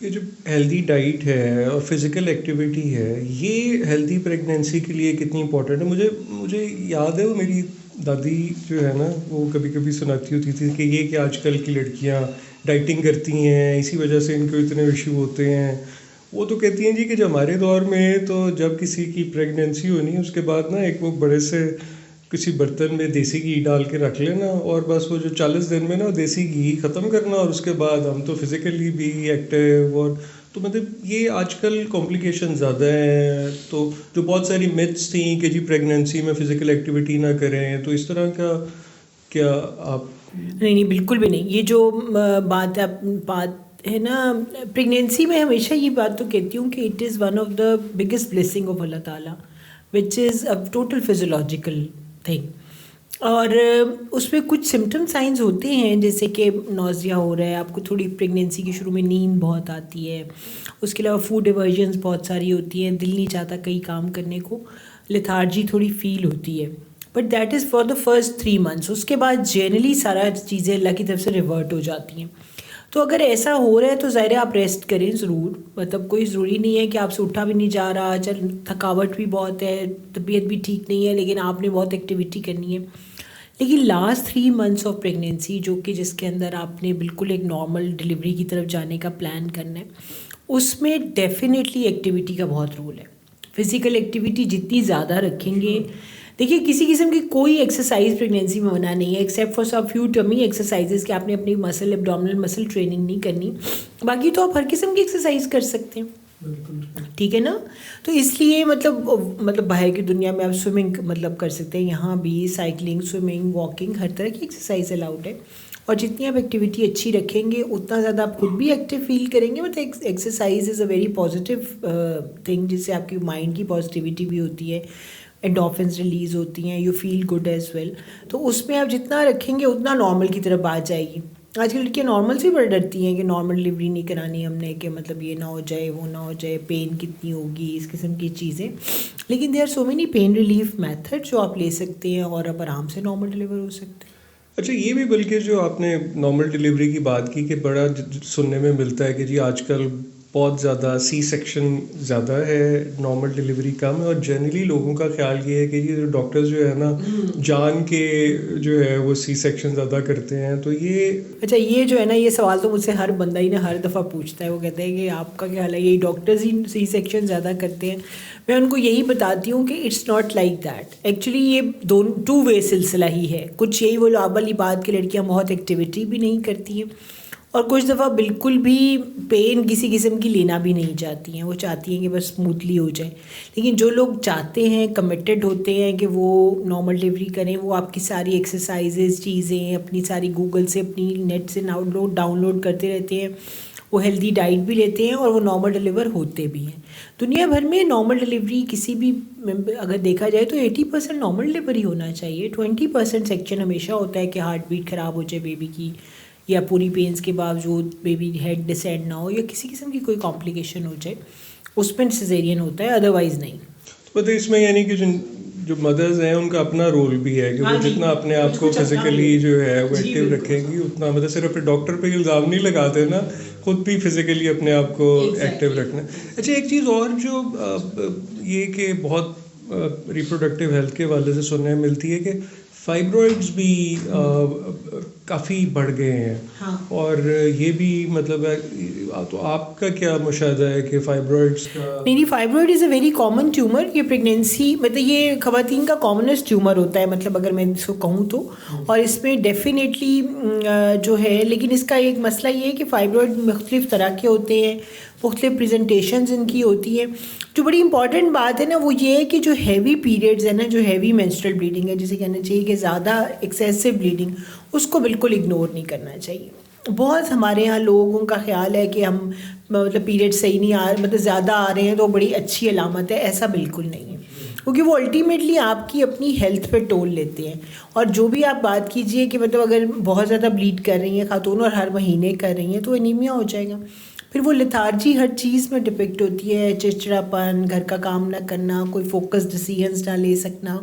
یہ جو healthy diet ہے اور فزیکل ایکٹیویٹی ہے، یہ ہیلدی پریگنینسی کے لیے کتنی امپورٹنٹ ہے. مجھے یاد ہے، وہ میری دادی جو ہے نا، وہ کبھی کبھی سناتی ہوتی تھی کہ یہ کہ آج کل کی لڑکیاں ڈائٹنگ کرتی ہیں، اسی وجہ سے ان کو اتنے ایشو ہوتے ہیں. وہ تو کہتی ہیں جی کہ جو ہمارے دور میں تو جب کسی کی پریگنینسی ہونی اس کے بعد نا ایک وہ بڑے سے کسی برتن میں دیسی گھی ڈال کے رکھ لینا، اور بس وہ جو 40 دن میں نا دیسی گھی ختم کرنا، اور اس کے بعد ہم تو فزیکلی بھی ایکٹیو. اور تو مطلب یہ آج کل کمپلیکیشن زیادہ ہیں. تو جو بہت ساری متس تھیں کہ جی پریگنینسی میں فزیکل ایکٹیویٹی نہ کریں، تو اس طرح کا کیا آپ؟ نہیں نہیں، بالکل بھی نہیں. یہ جو بات ہے نا، پریگنینسی میں ہمیشہ یہ بات تو کہتی ہوں کہ it is one of the biggest blessing of Allah تعالیٰ، which is a total physiological thing. اور اس میں کچھ سمٹم سائنز ہوتے ہیں، جیسے کہ نوزیا ہو رہا ہے آپ کو، تھوڑی پریگنینسی کے شروع میں نیند بہت آتی ہے، اس کے علاوہ فوڈ ایورژنس بہت ساری ہوتی ہیں، دل نہیں چاہتا کئی کام کرنے کو، لیتھارجی تھوڑی فیل ہوتی ہے. But that is for the first 3 months. اس کے بعد جنرلی سارا چیزیں اللہ کی طرف سے ریورٹ ہو جاتی ہیں. تو اگر ایسا ہو رہا ہے تو ظاہر ہے آپ ریسٹ کریں ضرور. مطلب کوئی ضروری نہیں ہے کہ آپ سے اٹھا بھی نہیں جا رہا، چل تھکاوٹ بھی بہت ہے، طبیعت بھی ٹھیک نہیں ہے، لیکن آپ نے بہت ایکٹیویٹی کرنی ہے. لیکن لاسٹ 3 months آف پریگنینسی، جو کہ جس کے اندر آپ نے بالکل ایک نارمل ڈلیوری کی طرف جانے کا پلان کرنا ہے، اس میں ڈیفینیٹلی ایکٹیویٹی کا بہت رول ہے. فزیکل ایکٹیویٹی جتنی زیادہ رکھیں گے، دیکھیے کسی قسم کی کوئی ایکسرسائز پریگنینسی میں منع نہیں ہے except for some few tummy exercises کہ آپ نے اپنی مسل ایبڈومنل مسل ٹریننگ نہیں کرنی. باقی تو آپ ہر قسم کی ایکسرسائز کر سکتے ہیں، ٹھیک ہے نا. تو اس لیے مطلب باہر کی دنیا میں آپ سوئمنگ مطلب کر سکتے ہیں، یہاں بھی سائیکلنگ، سوئمنگ، واکنگ، ہر طرح کی ایکسرسائز الاؤڈ ہے. اور جتنی آپ ایکٹیویٹی اچھی رکھیں گے اتنا زیادہ آپ خود بھی ایکٹیو فیل کریں گے. مطلب exercise is a very positive thing, جس سے آپ کی مائنڈ کی پازیٹیوٹی بھی ہوتی ہے، اینڈورفنز ریلیز ہوتی ہیں، you feel good as well. تو اس میں آپ جتنا رکھیں گے اتنا نارمل کی طرف آ جائے گی. آج کل لڑکیاں نارمل سے بڑی ڈرتی ہیں کہ نارمل ڈلیوری نہیں کرانی ہم نے، کہ مطلب یہ نہ ہو جائے، وہ نہ ہو جائے، پین کتنی ہوگی، اس قسم کی چیزیں. لیکن there are so many pain relief method جو آپ لے سکتے ہیں اور آپ آرام سے نارمل ڈلیور ہو سکتے ہیں. اچھا، یہ بھی بلکہ جو آپ نے نارمل ڈلیوری کی بات کی کہ بڑا سننے میں ملتا ہے کہ جی آج کل بہت زیادہ سی سیکشن زیادہ ہے، نارمل ڈلیوری کم ہے. اور جنرلی لوگوں کا خیال یہ ہے کہ جی ڈاکٹرز جو ہے نا جان کے جو ہے وہ سی سیکشن زیادہ کرتے ہیں. تو یہ اچھا، یہ جو ہے نا، یہ سوال تو مجھ سے ہر بندہ ہی نا ہر دفعہ پوچھتا ہے. وہ کہتے ہیں کہ آپ کا کیا حال ہے، یہی ڈاکٹرز ہی سی سیکشن زیادہ کرتے ہیں. میں ان کو یہی بتاتی ہوں کہ it's not like that. Actually یہ ٹو وے سلسلہ ہی ہے. کچھ یہی وہ والی بات کہ لڑکیاں بہت ایکٹیویٹی بھی نہیں کرتی ہیں، اور کچھ دفعہ بالکل بھی پین کسی قسم کی لینا بھی نہیں چاہتی ہیں. وہ چاہتی ہیں کہ بس اسموتھلی ہو جائے. لیکن جو لوگ چاہتے ہیں، کمیٹڈ ہوتے ہیں کہ وہ نارمل ڈلیوری کریں، وہ آپ کی ساری ایکسرسائزز چیزیں اپنی ساری گوگل سے، اپنی نیٹ سے ڈاؤن لوڈ کرتے رہتے ہیں. وہ ہیلدی ڈائٹ بھی لیتے ہیں اور وہ نارمل ڈلیور ہوتے بھی ہیں. دنیا بھر میں نارمل ڈلیوری کسی بھی اگر دیکھا جائے تو 80% نارمل ڈلیوری ہونا چاہیے. 20% سیکشن ہمیشہ ہوتا ہے کہ ہارٹ بیٹ خراب ہو جائے بیبی کی، یا پوری پینس کے باوجود بیبی ہیڈ ڈسینڈ نہ ہو، یا کسی قسم کی کوئی کمپلیکیشن ہو جائے، اس میں سیزیرین ہوتا ہے، ادروائز نہیں. تو اس میں یعنی کہ جو مدرز ہیں ان کا اپنا رول بھی ہے کہ وہ جتنا اپنے آپ کو فزیکلی جو ہے وہ ایکٹیو رکھیں گی اتنا، مطلب صرف ڈاکٹر پہ الزام نہیں لگاتے نا، خود بھی فزیکلی اپنے آپ کو ایکٹیو رکھنا. اچھا، ایک چیز اور جو یہ کہ بہت ریپروڈکٹیو ہیلتھ کے حوالے سے سننے میں ملتی ہے کہ فائبرائڈز بھی کافی بڑھ گئے ہیں. اور یہ بھی مطلب تو آپ کا کیا مشاہدہ ہے کہ فائبرائڈز کا؟ نہیں، فائبرائڈ از اے ویری کامن ٹیومر. یہ پریگنینسی مطلب یہ خواتین کا کامنسٹ ٹیومر ہوتا ہے، مطلب اگر میں اس کو کہوں تو. اور اس میں ڈیفینیٹلی جو ہے، لیکن اس کا ایک مسئلہ یہ ہے کہ فائبرائڈ مختلف طرح کے ہوتے ہیں، مختلف پریزنٹیشنز ان کی ہوتی ہیں. جو بڑی امپورٹنٹ بات ہے نا وہ یہ ہے کہ جو ہیوی پیریڈز ہے نا، جو ہیوی مینسٹرل بلیڈنگ ہے، جسے کہنا چاہیے کہ زیادہ ایکسیسو بلیڈنگ، اس کو بالکل اگنور نہیں کرنا چاہیے. بہت ہمارے یہاں لوگوں کا خیال ہے کہ ہم مطلب پیریڈ صحیح نہیں آ رہے، مطلب زیادہ آ رہے ہیں تو بڑی اچھی علامت ہے. ایسا بالکل نہیں ہے، کیونکہ وہ الٹیمیٹلی آپ کی اپنی ہیلتھ پہ ٹول لیتے ہیں. اور جو بھی آپ بات کیجئے کہ مطلب اگر بہت زیادہ بلیڈ کر رہی ہیں خاتون اور ہر مہینے کر رہی ہیں تو انیمیا ہو جائے گا. پھر وہ لیتھارجی ہر چیز میں ڈپکٹ ہوتی ہے، چڑچڑاپن، گھر کا کام نہ کرنا، کوئی فوکس ڈیسیژنس نہ لے سکنا،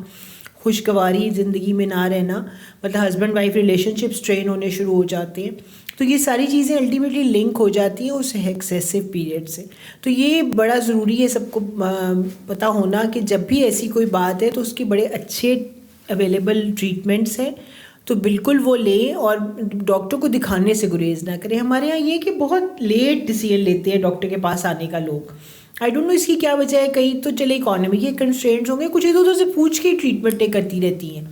خوشگواری زندگی میں نہ رہنا. مطلب ہسبینڈ وائف ریلیشن شپ اسٹرین ہونے شروع ہو جاتے ہیں. تو یہ ساری چیزیں الٹیمیٹلی لنک ہو جاتی ہیں اس ایکسیسو پیریڈ سے. تو یہ بڑا ضروری ہے سب کو پتہ ہونا کہ جب بھی ایسی کوئی بات ہے تو اس کے بڑے اچھے اویلیبل ٹریٹمنٹس ہیں, تو بالکل وہ لیں اور ڈاکٹر کو دکھانے سے گریز نہ کریں. ہمارے یہاں یہ کہ بہت لیٹ ڈیسیژن لیتے ہیں ڈاکٹر کے پاس آنے کا لوگ. آئی ڈونٹ نو اس کی کیا وجہ ہے. کہیں تو چلے اکانومی کے کنسٹرینٹس ہوں گے, کچھ ادھر ادھر سے پوچھ کے ٹریٹمنٹیں کرتی رہتی ہیں.